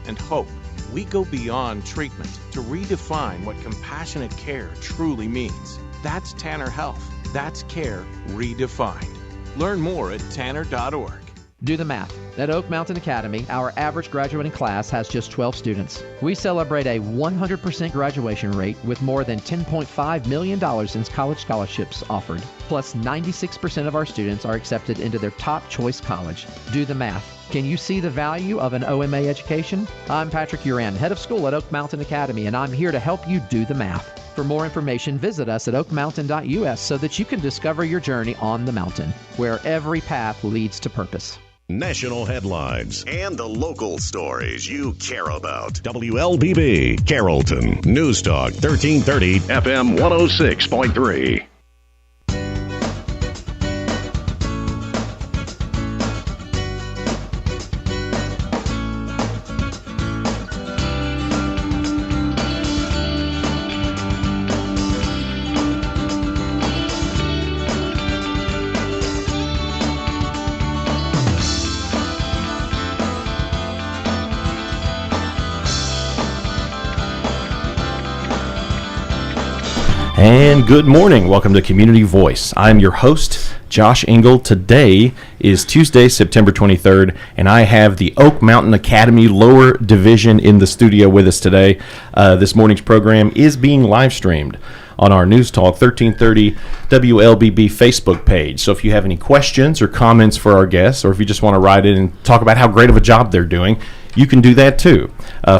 and hope. We go beyond treatment to redefine what compassionate care truly means. That's Tanner Health. That's care redefined. Learn more at tanner.org. Do the math. At Oak Mountain Academy, our average graduating class has just 12 students. We celebrate a 100% graduation rate with more than $10.5 million in college scholarships offered. Plus, 96% of our students are accepted into their top choice college. Do the math. Can you see the value of an OMA education? I'm Patrick Uran, head of school at Oak Mountain Academy, and I'm here to help you do the math. For more information, visit us at oakmountain.us so that you can discover your journey on the mountain, where every path leads to purpose. National headlines and the local stories you care about. WLBB, Carrollton, News Talk, 1330, FM 106.3. And good morning. Welcome to Community Voice. I'm your host, Josh Engel. Today is Tuesday, September 23rd, and I have the Oak Mountain Academy Lower Division in the studio with us today. This morning's program is being live streamed on our News Talk 1330 WLBB Facebook page. So if you have any questions or comments for our guests, or if you just want to write in and talk about how great of a job they're doing, you can do that too.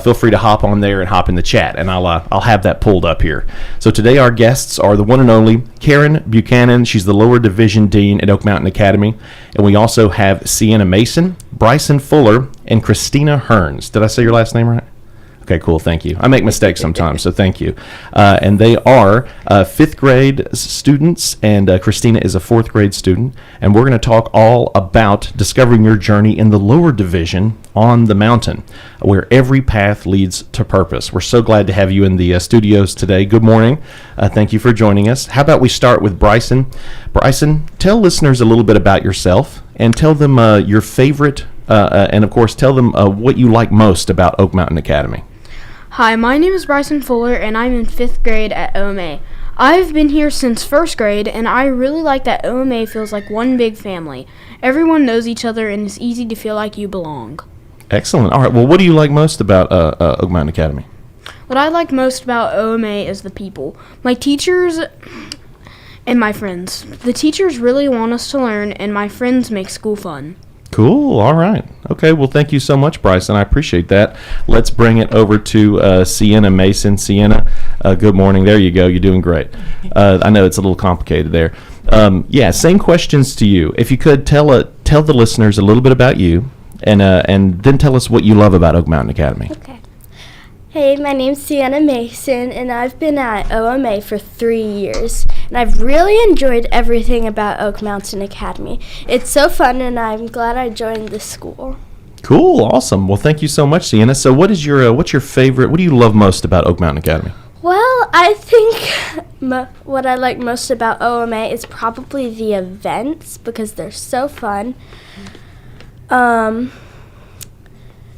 Feel free to hop on there and hop in the chat, and I'll have that pulled up here. So today our guests are the one and only Karen Buchanan. She's the Lower Division Dean at Oak Mountain Academy. And we also have Sienna Mason, Bryson Fuller, and Christina Hearns. Did I say your last name right? Okay, cool. Thank you. I make mistakes sometimes, so thank you. And they are fifth grade students, and Christina is a fourth grade student. And we're going to talk all about discovering your journey in the lower division on the mountain, where every path leads to purpose. We're so glad to have you in the studios today. Good morning. Thank you for joining us. How about we start with Bryson? Bryson, tell listeners a little bit about yourself and tell them your favorite, and of course, tell them what you like most about Oak Mountain Academy. Hi, my name is Bryson Fuller, and I'm in 5th grade at OMA. I've been here since 1st grade, and I really like that OMA feels like one big family. Everyone knows each other, and it's easy to feel like you belong. Excellent. All right. Well, what do you like most about Oak Mountain Academy? What I like most about OMA is the people. My teachers and my friends. The teachers really want us to learn, and my friends make school fun. Cool. All right. Okay. Well, thank you so much, Bryson. I appreciate that. Let's bring it over to Sienna Mason. Sienna, good morning. There you go. You're doing great. I know it's a little complicated there. Yeah, same questions to you. If you could tell the listeners a little bit about you, and then tell us what you love about Oak Mountain Academy. Okay. Hey, my name's Sienna Mason, and I've been at OMA for 3 years, and I've really enjoyed everything about Oak Mountain Academy. It's so fun, and I'm glad I joined this school. Cool, awesome. Well, thank you so much, Sienna. So, what's your favorite? What do you love most about Oak Mountain Academy? Well, I think what I like most about OMA is probably the events because they're so fun.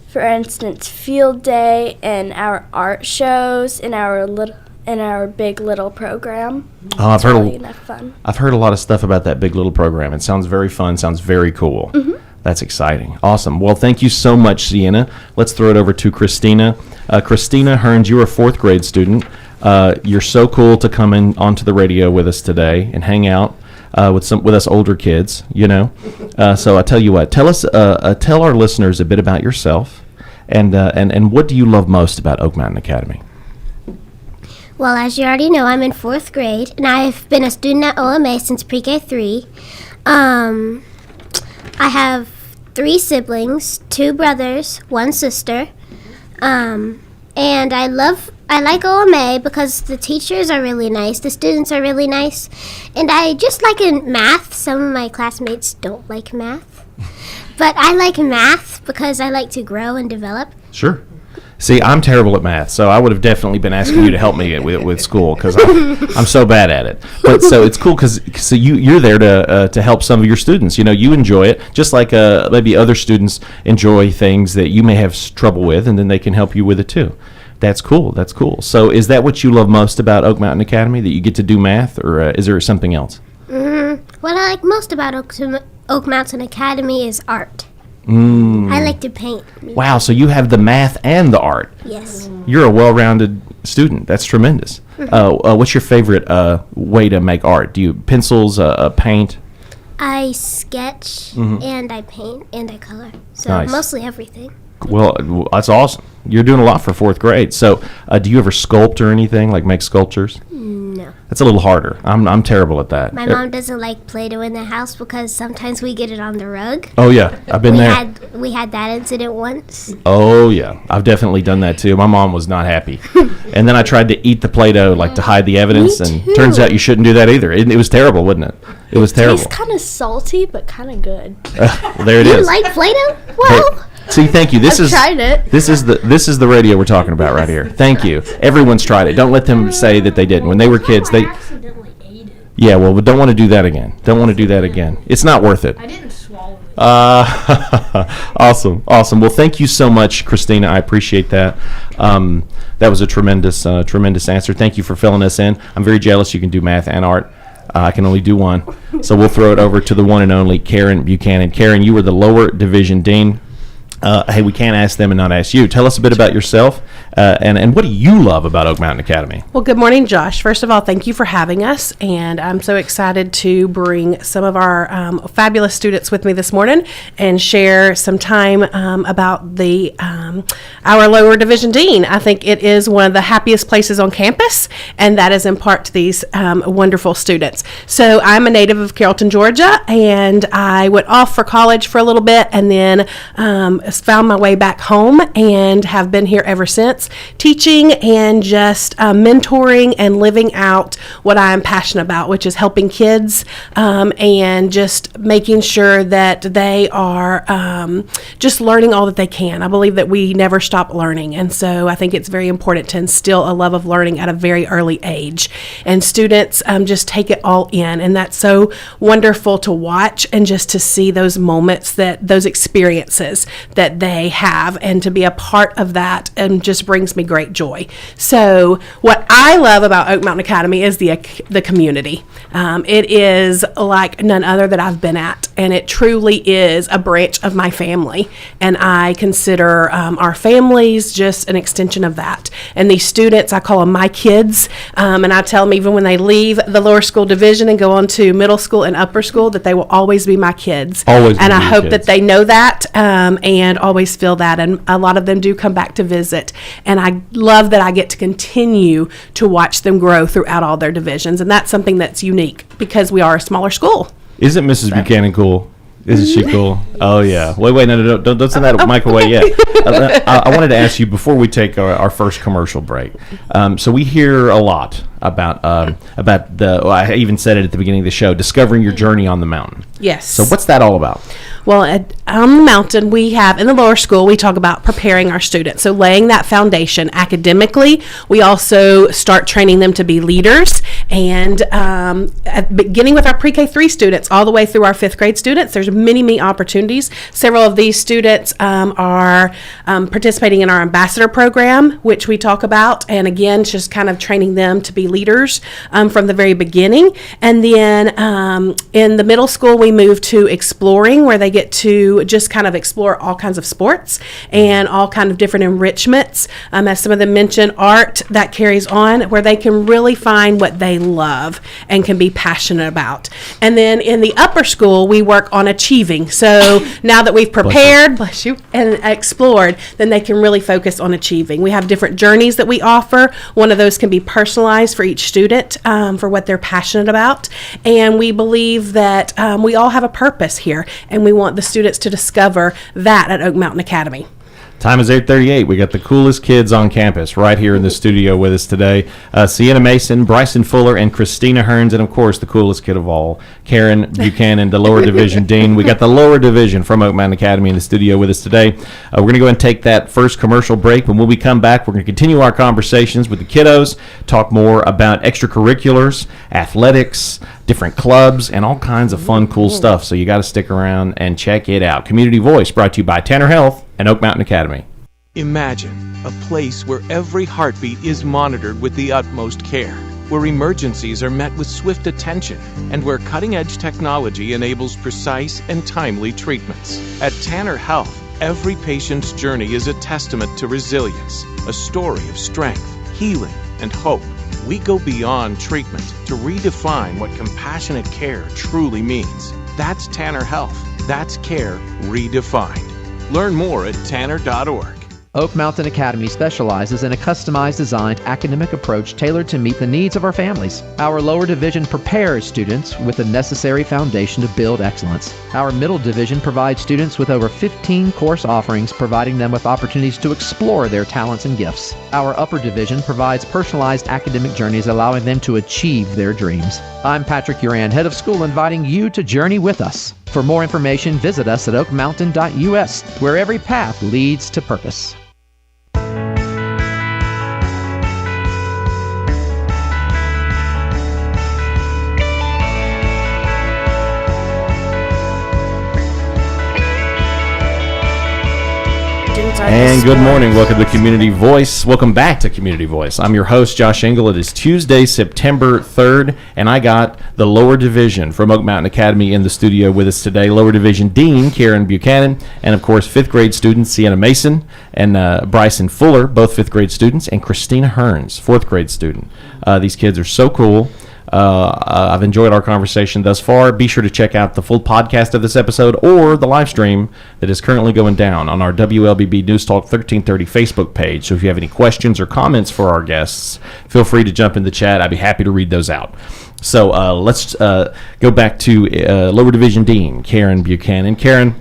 For instance, field day and our art shows and our Big Little program. Oh, I've heard a lot of stuff about that Big Little program. It sounds very fun. Sounds very cool. Mm-hmm. That's exciting. Awesome. Well, thank you so much, Sienna. Let's throw it over to Christina. Christina Hearns, you're a fourth grade student. You're so cool to come in onto the radio with us today and hang out with us older kids. You know. So I tell you what. Tell our listeners a bit about yourself. And what do you love most about Oak Mountain Academy? Well, as you already know, I'm in 4th grade, and I've been a student at OMA since pre-K 3. I have 3 siblings, 2 brothers, 1 sister, and I like OMA because the teachers are really nice, the students are really nice, and I just like math. Some of my classmates don't like math. But I like math because I like to grow and develop. Sure. See, I'm terrible at math, so I would have definitely been asking you to help me with school because I'm so bad at it. But so it's cool because you're there to help some of your students. You enjoy it, just like maybe other students enjoy things that you may have trouble with, and then they can help you with it too. That's cool. That's cool. So is that what you love most about Oak Mountain Academy, that you get to do math, or is there something else? What I like most about Oak Mountain Academy is art. I like to paint. Wow, so you have the math and the art. Yes. You're a well-rounded student. That's tremendous. What's your favorite way to make art? Do you pencils, paint? I sketch and I paint and I color. So Nice. mostly everything. Well, that's awesome. You're doing a lot for fourth grade. So do you ever sculpt or anything, like make sculptures? No. That's a little harder. I'm terrible at that. My mom doesn't like Play-Doh in the house because sometimes we get it on the rug. Oh, yeah. I've been there. We had that incident once. Oh, yeah. I've definitely done that, too. My mom was not happy. And then I tried to eat the Play-Doh, like, to hide the evidence. Me And too. turns out you shouldn't do that either. It was terrible, wasn't it? It was terrible. It's kind of salty, but kind of good. There it You is. like Play-Doh? Well, See, thank you. This I've is tried it. This is the radio we're talking about right here. Thank you. Everyone's tried it. Don't let them say that they didn't. When they were kids, they accidentally ate it. yeah. Well, but don't want to do that again. Don't want to do that again. It's not worth it. I didn't swallow it. Awesome. Well, thank you so much, Christina. I appreciate that. That was a tremendous answer. Thank you for filling us in. I'm very jealous you can do math and art. I can only do one. So we'll throw it over to the one and only Karen Buchanan. Karen, you were the lower division dean. Hey, we can't ask them and not ask you. Tell us a bit about yourself and what do you love about Oak Mountain Academy? Well, good morning, Josh. First of all, thank you for having us, and I'm so excited to bring some of our fabulous students with me this morning and share some time about our lower division dean. I think it is one of the happiest places on campus, and that is in part to these wonderful students. So I'm a native of Carrollton, Georgia, and I went off for college for a little bit, and then found my way back home and have been here ever since, teaching and just mentoring and living out what I am passionate about, which is helping kids and just making sure that they are just learning all that they can. I believe that we never stop learning, and so I think it's very important to instill a love of learning at a very early age, and students just take it all in, and that's so wonderful to watch and just to see those moments, those experiences that they have, and to be a part of that just brings me great joy. So what I love about Oak Mountain Academy is the community. It is like none other that I've been at, and it truly is a branch of my family, and I consider our families just an extension of that. And these students, I call them my kids, and I tell them even when they leave the lower school division and go on to middle school and upper school that they will always be my kids. Always. And I be your hope kids. that they know that and always feel that. And a lot of them do come back to visit. And I love that I get to continue to watch them grow throughout all their divisions. And that's something that's unique because we are a smaller school. Isn't Mrs. Buchanan cool? Isn't she cool? Oh, yeah. Wait, no, don't send that mic away yet. I wanted to ask you before we take our first commercial break. So we hear a lot about I even said it at the beginning of the show, discovering your journey on the mountain. Yes. So what's that all about? Well, on the mountain, we have, in the lower school, we talk about preparing our students. So laying that foundation academically. We also start training them to be leaders. And beginning with our pre-K3 students all the way through our fifth grade students, there's many opportunities. Several of these students are participating in our ambassador program, which we talk about. And again, just kind of training them to be leaders from the very beginning. And then in the middle school, we move to exploring, where they get to just kind of explore all kinds of sports and all kind of different enrichments. As some of them mentioned, art that carries on, where they can really find what they love and can be passionate about. And then in the upper school, we work on achieving. So now that we've prepared, bless you, and explored, then they can really focus on achieving. We have different journeys that we offer. One of those can be personalized for each student for what they're passionate about. And we believe that we all have a purpose here, and we want the students to discover that at Oak Mountain Academy. Time is 8:38. We got the coolest kids on campus right here in the studio with us today. Sienna Mason, Bryson Fuller, and Christina Hearns, and of course the coolest kid of all, Karen Buchanan, the lower division dean. We got the lower division from Oak Mountain Academy in the studio with us today. We're going to go and take that first commercial break. When we come back, we're going to continue our conversations with the kiddos, talk more about extracurriculars, athletics, different clubs, and all kinds of fun, cool stuff. So you got to stick around and check it out. Community Voice brought to you by Tanner Health and Oak Mountain Academy. Imagine a place where every heartbeat is monitored with the utmost care, where emergencies are met with swift attention, and where cutting-edge technology enables precise and timely treatments. At Tanner Health, every patient's journey is a testament to resilience, a story of strength, healing, and hope. We go beyond treatment to redefine what compassionate care truly means. That's Tanner Health. That's care redefined. Learn more at tanner.org. Oak Mountain Academy specializes in a customized designed academic approach tailored to meet the needs of our families. Our lower division prepares students with the necessary foundation to build excellence. Our middle division provides students with over 15 course offerings, providing them with opportunities to explore their talents and gifts. Our upper division provides personalized academic journeys, allowing them to achieve their dreams. I'm Patrick Uran, head of school, inviting you to journey with us. For more information, visit us at oakmountain.us, where every path leads to purpose. And good morning. Welcome to Community Voice. Welcome back to Community Voice. I'm your host, Josh Engel. It is Tuesday, September 3rd, and I got the lower division from Oak Mountain Academy in the studio with us today. Lower division dean, Karen Buchanan, and of course, fifth grade students, Sienna Mason and Bryson Fuller, both fifth grade students, and Christina Hearns, fourth grade student. These kids are so cool. I've enjoyed our conversation thus far. Be sure to check out the full podcast of this episode or the live stream that is currently going down on our WLBB News Talk 1330 Facebook page. So if you have any questions or comments for our guests, feel free to jump in the chat. I'd be happy to read those out. So let's go back to Lower Division Dean, Karen Buchanan. Karen,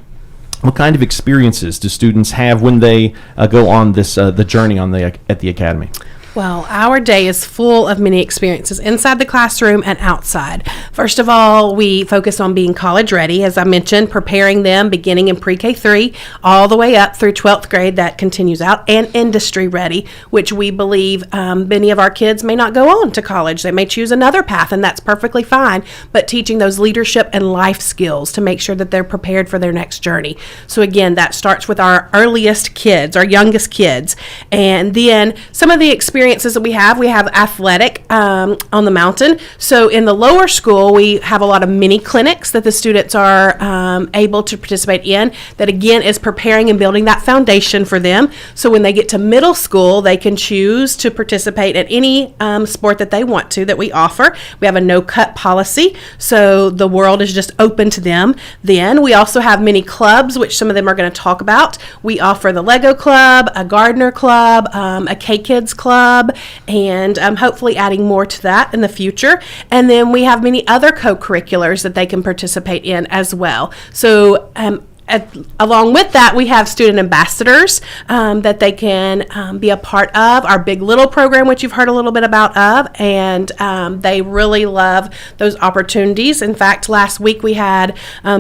what kind of experiences do students have when they go on this the journey at the Academy? Well, our day is full of many experiences inside the classroom and outside. First of all, we focus on being college ready, as I mentioned, preparing them beginning in pre-K 3 all the way up through 12th grade. That continues out, and industry ready, which we believe many of our kids may not go on to college. They may choose another path, and that's perfectly fine, but teaching those leadership and life skills to make sure that they're prepared for their next journey. So again, that starts with our earliest kids, our youngest kids, and then some of the experiences that we have athletic on the mountain. So in the lower school, we have a lot of mini clinics that the students are able to participate in, that again is preparing and building that foundation for them. So when they get to middle school, they can choose to participate at any sport that they want to, that we offer. We have a no-cut policy, so the world is just open to them. Then we also have many clubs, which some of them are going to talk about. We offer the Lego Club, a Gardner Club, a K-Kids Club, and hopefully adding more to that in the future. And then we have many other co-curriculars that they can participate in as well. So along with that, we have student ambassadors that they can be a part of. Our Big Little program, which you've heard a little bit about and they really love those opportunities. In fact, last week we had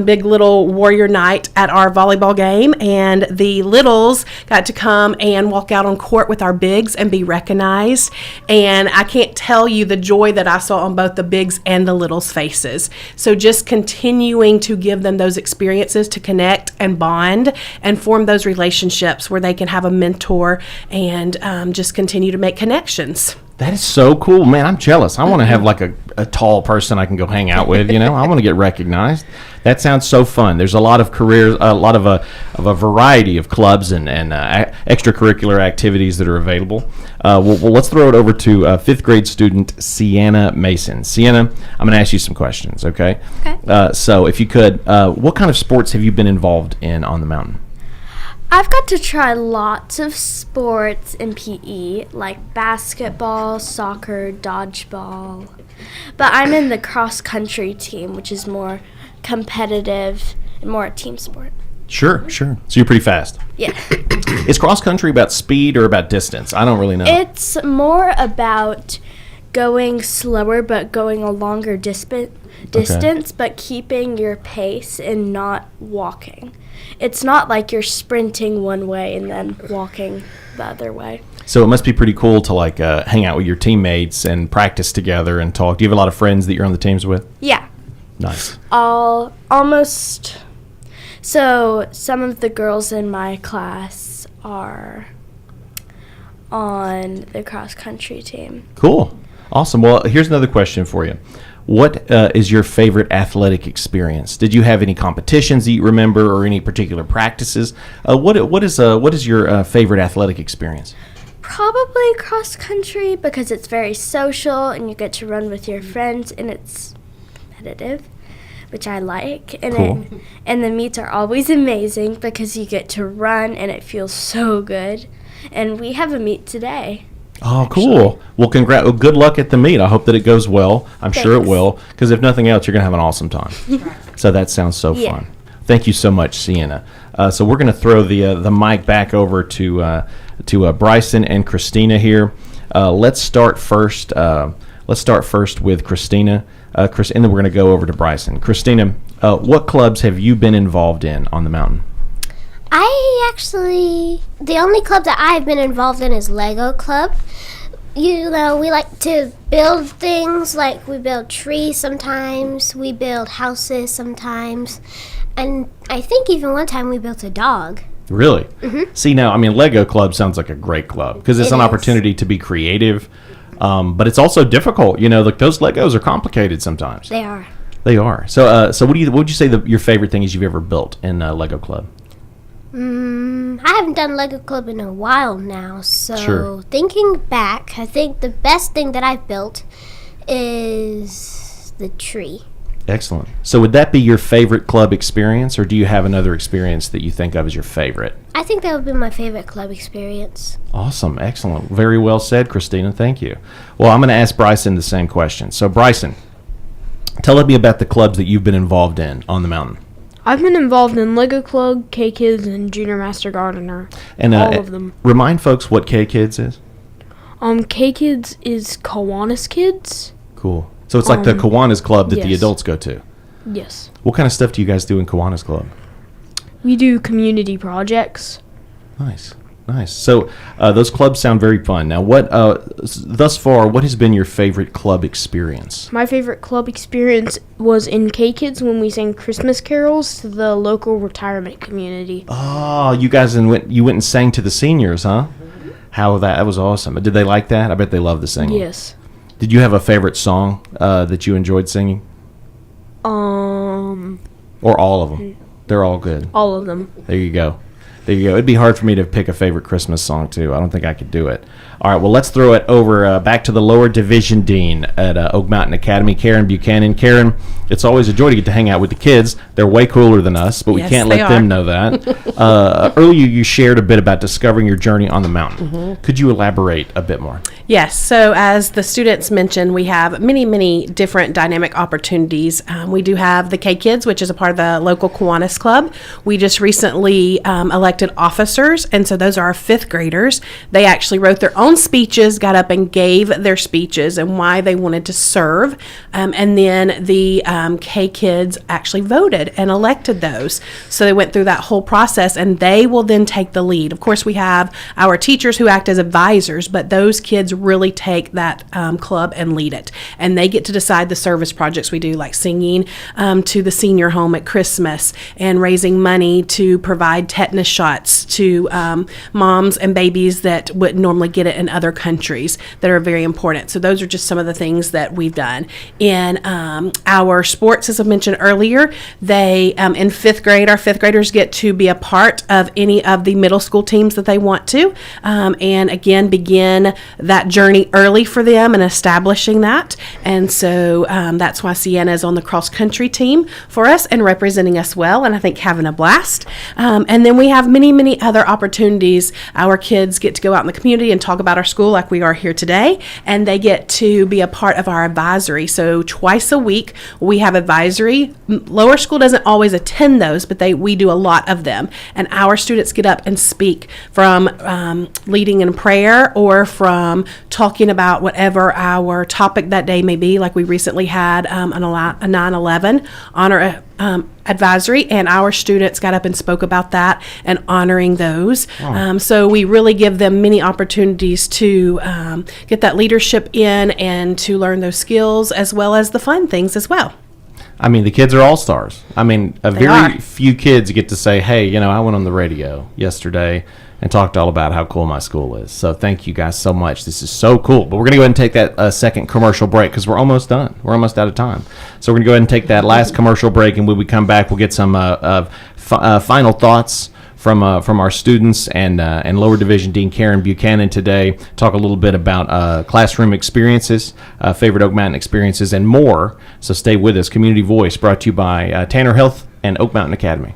Big Little Warrior Night at our volleyball game, and the littles got to come and walk out on court with our bigs and be recognized. And I can't tell you the joy that I saw on both the bigs and the littles' faces. So just continuing to give them those experiences to connect and bond and form those relationships where they can have a mentor and just continue to make connections. That is so cool, man. I'm jealous. I want to have like a tall person I can go hang out with. I want to get recognized. That sounds so fun. There's a lot of careers, a lot of a variety of clubs and extracurricular activities that are available. Well, let's throw it over to fifth grade student Sienna Mason. Sienna, I'm going to ask you some questions. Okay. Okay. So if you could, what kind of sports have you been involved in on the mountain? I've got to try lots of sports in PE, like basketball, soccer, dodgeball. But I'm in the cross-country team, which is more competitive and more a team sport. Sure. So you're pretty fast. Yeah. Is cross country about speed or about distance? I don't really know. It's more about going slower but going a longer distance, but keeping your pace and not walking. It's not like you're sprinting one way and then walking the other way. So it must be pretty cool to like hang out with your teammates and practice together and talk. Do you have a lot of friends that you're on the teams with? Yeah. Nice. Almost. So some of the girls in my class are on the cross country team. Cool. Awesome. Well, here's another question for you. What is your favorite athletic experience? Did you have any competitions that you remember or any particular practices? What is your favorite athletic experience? Probably cross country because it's very social and you get to run with your friends and it's competitive, which I like. And Cool. And the meets are always amazing because you get to run and it feels so good. And we have a meet today. Oh, cool. Well, good luck at the meet. I hope that it goes well. I'm sure it Thanks. will, because if nothing else, you're going to have an awesome time. So that sounds so Yeah. fun. Thank you so much, Sienna. So we're going to throw the mic back over to Bryson and Christina here. Let's start first. With Christina. And then we're going to go over to Bryson. Christina, what clubs have you been involved in on the mountain? The only club that I've been involved in is Lego Club. You know, we like to build things, like we build trees sometimes, we build houses sometimes, and I think even one time we built a dog. Really? Mm-hmm. See, now, I mean, Lego Club sounds like a great club because it's It an is. opportunity to be creative, but it's also difficult. You know, like those Legos are complicated sometimes. They are. They are. So, what would you say your favorite thing is you've ever built in Lego Club? I haven't done Lego Club in a while now, so Sure. thinking back, I think the best thing that I've built is the tree. Excellent. So, would that be your favorite club experience, or do you have another experience that you think of as your favorite? I think that would be my favorite club experience. Awesome. Excellent. Very well said, Christina. Thank you. Well, I'm going to ask Bryson the same question. So, Bryson, tell me about the clubs that you've been involved in on the mountain. I've been involved in Lego Club, K-Kids, and Junior Master Gardener. And all of them. Remind folks what K-Kids is. K-Kids is Kiwanis Kids. Cool. So it's like the Kiwanis Club that the yes. adults go to. Yes. What kind of stuff do you guys do in Kiwanis Club? We do community projects. Nice. Nice. So those clubs sound very fun. Now, thus far, what has been your favorite club experience? My favorite club experience was in K-Kids when we sang Christmas carols to the local retirement community. Oh, you guys went and sang to the seniors, huh? How that was awesome. Did they like that? I bet they loved the singing. Yes. Did you have a favorite song that you enjoyed singing? Or all of them? They're all good. All of them. There you go. There you go. It'd be hard for me to pick a favorite Christmas song, too. I don't think I could do it. All right, well, let's throw it over back to the lower division dean at Oak Mountain Academy, Karen Buchanan. Karen, it's always a joy to get to hang out with the kids. They're way cooler than us, but we Yes, can't they let are. them know that. Earlier, you shared a bit about discovering your journey on the mountain. Mm-hmm. Could you elaborate a bit more? Yes, so as the students mentioned, we have many, many different dynamic opportunities. We do have the K-Kids, which is a part of the local Kiwanis Club. We just recently elected officers, and so those are our fifth graders. They actually wrote their own speeches, got up and gave their speeches and why they wanted to serve, and then the K-Kids actually voted and elected those. So they went through that whole process, and they will then take the lead. Of course, we have our teachers who act as advisors, but those kids really take that club and lead it. And they get to decide the service projects we do, like singing to the senior home at Christmas and raising money to provide tetanus shots to moms and babies that would normally get it in other countries that are very important. So those are just some of the things that we've done. In our sports, as I mentioned earlier, they in fifth grade, our fifth graders get to be a part of any of the middle school teams that they want to, and again begin that journey early for them and establishing that. And so that's why Sienna is on the cross country team for us and representing us well, and I think having a blast. And then we have many, many other opportunities. Our kids get to go out in the community and talk about our school like we are here today, and they get to be a part of our advisory. So twice a week we We have advisory. Lower school doesn't always attend those, but we do a lot of them. And our students get up and speak from leading in prayer or from talking about whatever our topic that day may be. Like we recently had a 9/11 honor advisory, and our students got up and spoke about that and honoring those. So we really give them many opportunities to get that leadership in and to learn those skills as well as the fun things as well. I mean, the kids are all stars. I mean, very few kids get to say, hey, I went on the radio yesterday and talked all about how cool my school is. So thank you guys so much. This is so cool. But we're going to go ahead and take that second commercial break because we're almost done. We're almost out of time. So we're going to go ahead and take that last commercial break, and when we come back, we'll get some final thoughts from our students and Lower Division Dean Karen Buchanan today. Talk a little bit about classroom experiences, favorite Oak Mountain experiences, and more. So stay with us. Community Voice brought to you by Tanner Health and Oak Mountain Academy.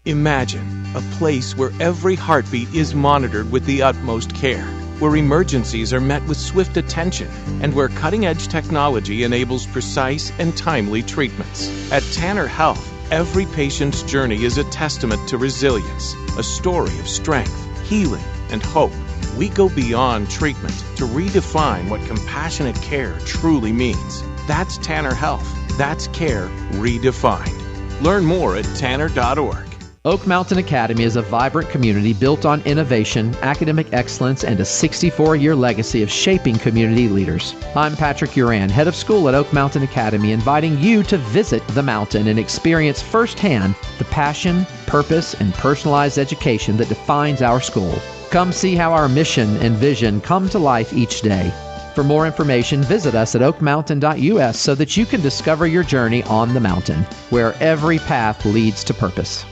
Imagine a place where every heartbeat is monitored with the utmost care, where emergencies are met with swift attention, and where cutting-edge technology enables precise and timely treatments. At Tanner Health, every patient's journey is a testament to resilience, a story of strength, healing, and hope. We go beyond treatment to redefine what compassionate care truly means. That's Tanner Health. That's care redefined. Learn more at tanner.org. Oak Mountain Academy is a vibrant community built on innovation, academic excellence, and a 64-year legacy of shaping community leaders. I'm Patrick Uran, head of school at Oak Mountain Academy, inviting you to visit the mountain and experience firsthand the passion, purpose, and personalized education that defines our school. Come see how our mission and vision come to life each day. For more information, visit us at oakmountain.us so that you can discover your journey on the mountain, where every path leads to purpose.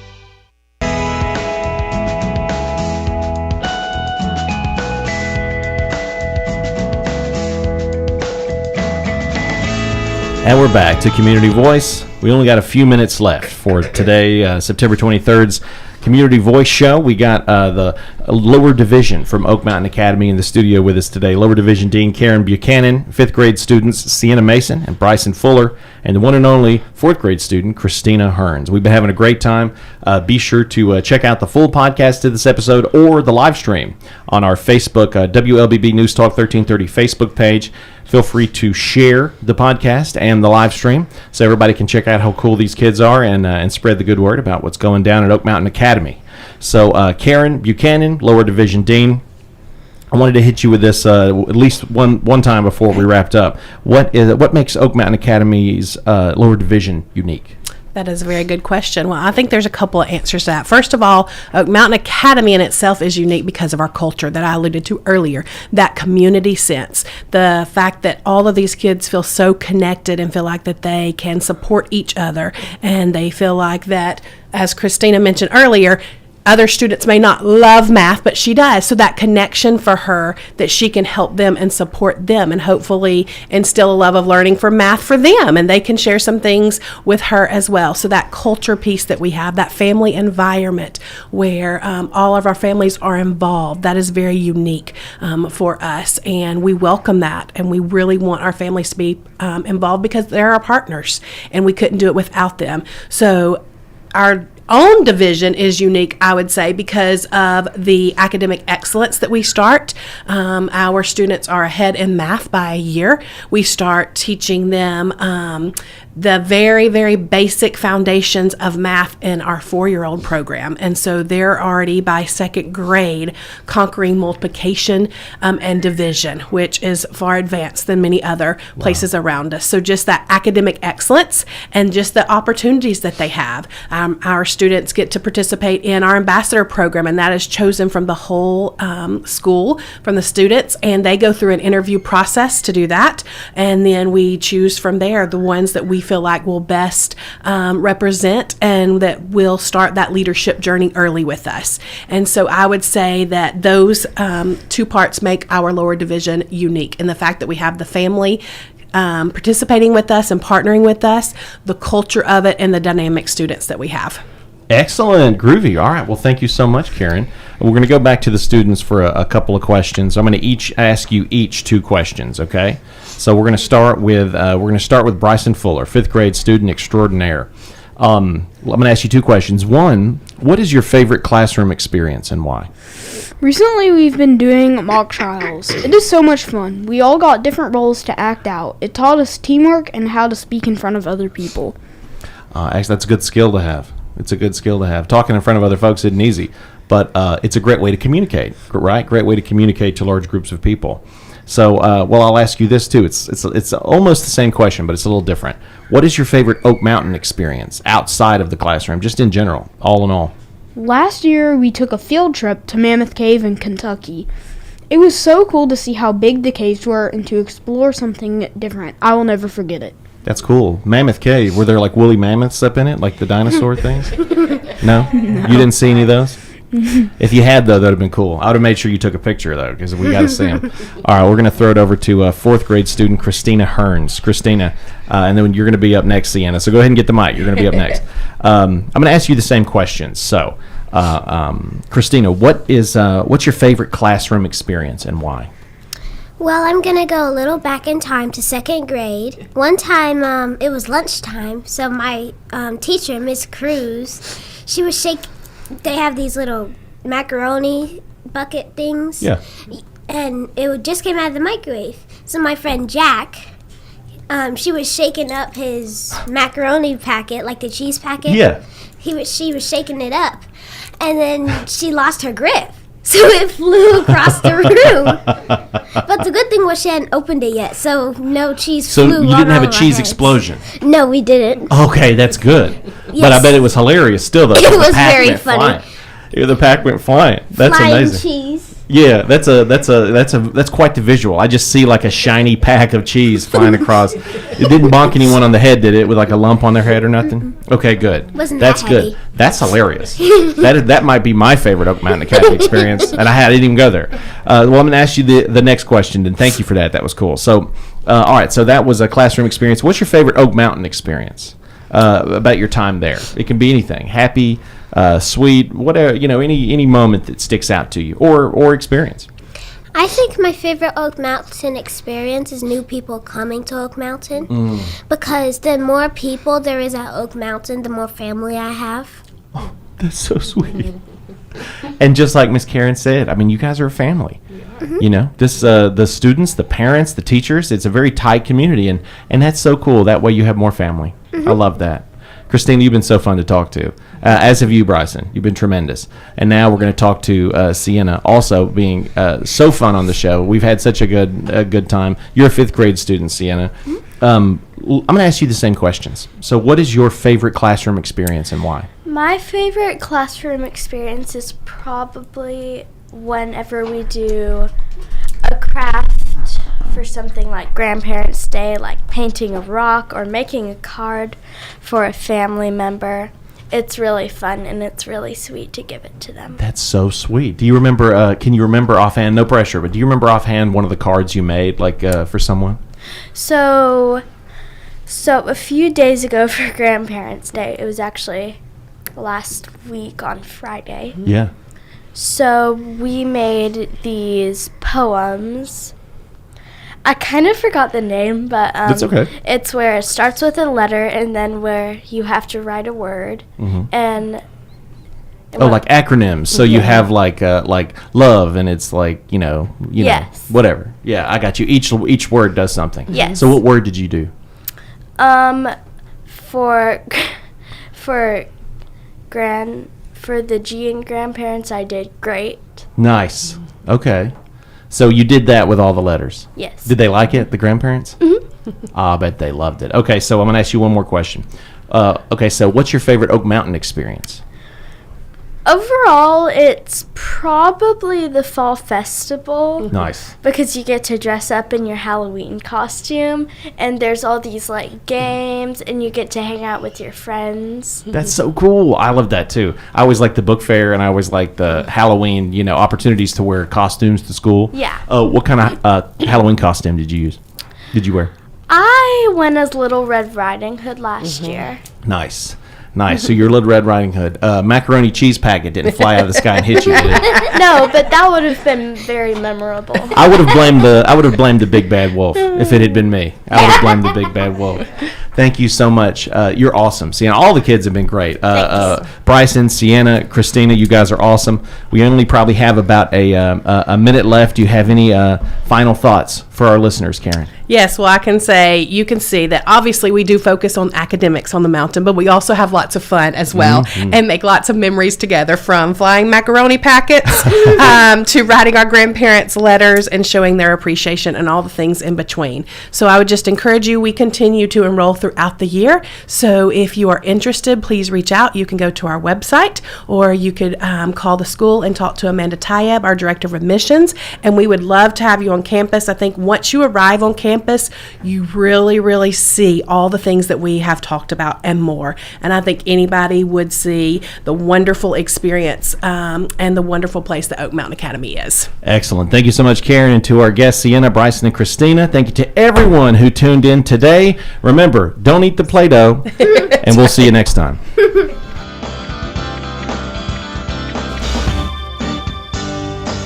And we're back to Community Voice. We only got a few minutes left for today, September 23rd's Community Voice show. We got the Lower Division from Oak Mountain Academy in the studio with us today. Lower Division Dean Karen Buchanan, 5th grade students Sienna Mason and Bryson Fuller, and the one and only 4th grade student Christina Hearns. We've been having a great time. Be sure to check out the full podcast of this episode or the live stream on our Facebook, WLBB News Talk 1330 Facebook page. Feel free to share the podcast and the live stream so everybody can check out how cool these kids are and spread the good word about what's going down at Oak Mountain Academy. So Karen Buchanan, Lower Division Dean, I wanted to hit you with this at least one time before we wrapped up. What makes Oak Mountain Academy's Lower Division unique? That is a very good question. Well, I think there's a couple of answers to that. First of all, Oak Mountain Academy in itself is unique because of our culture that I alluded to earlier, that community sense, the fact that all of these kids feel so connected and feel like that they can support each other, and they feel like that, as Christina mentioned earlier, other students may not love math, but she does. So that connection for her, that she can help them and support them and hopefully instill a love of learning for math for them. And they can share some things with her as well. So that culture piece that we have, that family environment where all of our families are involved, that is very unique for us. And we welcome that. And we really want our families to be involved because they're our partners and we couldn't do it without them. So our own division is unique, I would say, because of the academic excellence that we start. Our students are ahead in math by a year. We start teaching them the very, very basic foundations of math in our 4-year-old program. And so they're already by 2nd grade conquering multiplication and division, which is far advanced than many other places around us. So just that academic excellence and just the opportunities that they have. Our students get to participate in our ambassador program, and that is chosen from the whole school, from the students, and they go through an interview process to do that. And then we choose from there the ones that we feel like will best represent and that will start that leadership journey early with us. And so I would say that those 2 parts make our lower division unique in the fact that we have the family participating with us and partnering with us, the culture of it, and the dynamic students that we have. Excellent. Groovy. All right. Well, thank you so much, Karen. We're going to go back to the students for a couple of questions. I'm going to ask you each 2 questions, okay? So we're going to start with Bryson Fuller, 5th grade student extraordinaire. I'm going to ask you 2 questions. One, what is your favorite classroom experience and why? Recently, we've been doing mock trials. It is so much fun. We all got different roles to act out. It taught us teamwork and how to speak in front of other people. Actually, that's a good skill to have. It's a good skill to have. Talking in front of other folks isn't easy, but it's a great way to communicate, right? Great way to communicate to large groups of people. So, well, I'll ask you this too. It's almost the same question, but it's a little different. What is your favorite Oak Mountain experience outside of the classroom, just in general, all in all? Last year, we took a field trip to Mammoth Cave in Kentucky. It was so cool to see how big the caves were and to explore something different. I will never forget it. That's cool. Mammoth Cave, were there like woolly mammoths up in it, like the dinosaur things? No? You didn't see any of those? If you had, though, that would have been cool. I would have made sure you took a picture, though, because we got to see them. All right, we're going to throw it over to 4th grade student Christina Hearns. Christina, and then you're going to be up next, Sienna. So go ahead and get the mic. You're going to be up next. I'm going to ask you the same questions. So, Christina, what's your favorite classroom experience and why? Well, I'm going to go a little back in time to 2nd grade. One time, it was lunchtime, so my teacher, Miss Cruz, she was they have these little macaroni bucket things. Yeah. And it just came out of the microwave. So my friend Jack, she was shaking up his macaroni packet, like the cheese packet. Yeah. She was shaking it up. And then she lost her grip. So it flew across the room. But the good thing was she hadn't opened it yet, so no cheese flew. So you didn't have a cheese explosion? No, we didn't. Okay, that's good. Yes. But I bet it was hilarious still, though. It was very funny. The pack went flying. That's Flying amazing. cheese. Yeah, that's quite the visual. I just see like a shiny pack of cheese flying across. It didn't bonk anyone on the head, did it? With like a lump on their head or nothing? Okay, good. That's good. That's hilarious. that might be my favorite Oak Mountain Academy experience, and I didn't even go there. Well, I'm going to ask you the next question, and thank you for that. That was cool. So, all right, so that was a classroom experience. What's your favorite Oak Mountain experience about your time there? It can be anything. Happy, sweet, whatever, any moment that sticks out to you or experience. I think my favorite Oak Mountain experience is new people coming to Oak Mountain because the more people there is at Oak Mountain, the more family I have. Oh, that's so sweet. And just like Miss Karen said, I mean, you guys are a family. Mm-hmm. This the students, the parents, the teachers, it's a very tight community, and that's so cool. That way you have more family. Mm-hmm. I love that. Christine, you've been so fun to talk to, as have you, Bryson. You've been tremendous. And now we're going to talk to Sienna, also being so fun on the show. We've had such a good time. You're a 5th grade student, Sienna. Mm-hmm. I'm going to ask you the same questions. So what is your favorite classroom experience and why? My favorite classroom experience is probably whenever we do a craft for something like Grandparents' Day, like painting a rock or making a card for a family member. It's really fun and it's really sweet to give it to them. That's so sweet. Do you remember, can you remember offhand, no pressure, but do you remember offhand one of the cards you made, like for someone? So a few days ago for Grandparents' Day, it was actually last week on Friday. Yeah. So we made these poems. I kind of forgot the name, but that's okay. It's where it starts with a letter and then where you have to write a word. Mm-hmm. And like acronyms. So you have like love, and it's like you know whatever. Yeah, I got you. Each word does something. Yes. So what word did you do? For the G in grandparents, I did great. Nice. Okay. So you did that with all the letters? Yes. Did they like it, the grandparents? Mm-hmm. I bet they loved it. Okay, so I'm going to ask you one more question. So what's your favorite Oak Mountain experience? Overall, it's probably the fall festival. Nice. Because you get to dress up in your Halloween costume, and there's all these, like, games, and you get to hang out with your friends. That's so cool. I love that, too. I always like the book fair, and I always like the Halloween, opportunities to wear costumes to school. Yeah. What kind of Halloween costume did you wear? I went as Little Red Riding Hood last year. Nice. Nice. So you're Little Red Riding Hood. Macaroni cheese packet didn't fly out of the sky and hit you, did it? No, but that would have been very memorable. I would have blamed the big bad wolf if it had been me. I would have blamed the big bad wolf. Thank you so much. You're awesome. Sienna, all the kids have been great. Bryson, Sienna, Christina, you guys are awesome. We only probably have about a minute left. Do you have any final thoughts for our listeners, Karen? Yes, well, I can say, you can see that obviously we do focus on academics on the mountain, but we also have lots of fun as well and make lots of memories together, from flying macaroni packets to writing our grandparents letters and showing their appreciation and all the things in between. So I would just encourage you, we continue to enroll throughout the year. So if you are interested, please reach out. You can go to our website, or you could call the school and talk to Amanda Tayeb, our Director of Admissions, and we would love to have you on campus. I think once you arrive on campus, you really see all the things that we have talked about and more. And I think anybody would see the wonderful experience and the wonderful place that Oak Mountain Academy is. Excellent. Thank you so much, Karen, and to our guests, Sienna, Bryson, and Christina. Thank you to everyone who tuned in today. Remember, don't eat the Play-Doh, and we'll see you next time.